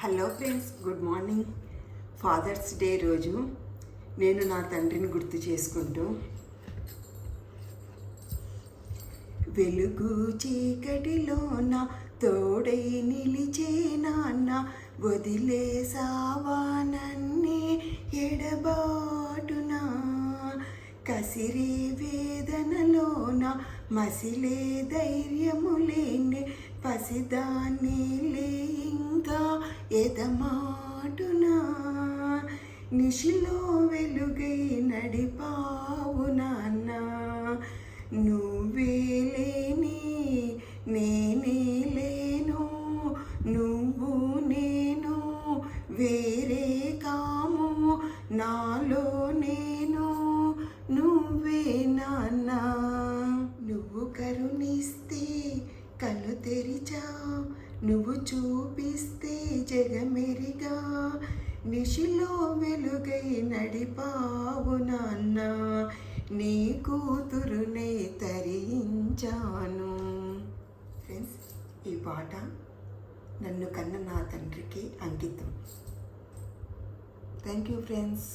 Hello friends, good morning. Father's day రోజు నేను నా తండ్రిని గుర్తు చేసుకుంటూ, వెలుగు చీకటిలోన తోడై నిలిచే నాన్న, వదిలేసావా నన్నే ఎడబాటునా, కసిరే వేదనలోన మసిలే ధైర్యము లేని పసిదాన్ని లే ఇంకా ఎదమాటునా, నిశిలో వెలుగై నడిపావు నాన్న, నువ్వే లేని నేనే లేను, నువ్వు నేను వేరే కాము, నాలో నేను నువ్వే నాన్న. నువ్వు కరుణిస్తే కళ్ళు తెరిచా, నువ్వు చూపిస్తే జగమెరిగా, నిశిలో వెలుగై నడిపావు నాన్న, నీ కూతురునే తరించాను. ఫ్రెండ్స్, ఈ పాట నన్ను కన్న నా తండ్రికి అంకితం. Thank you friends.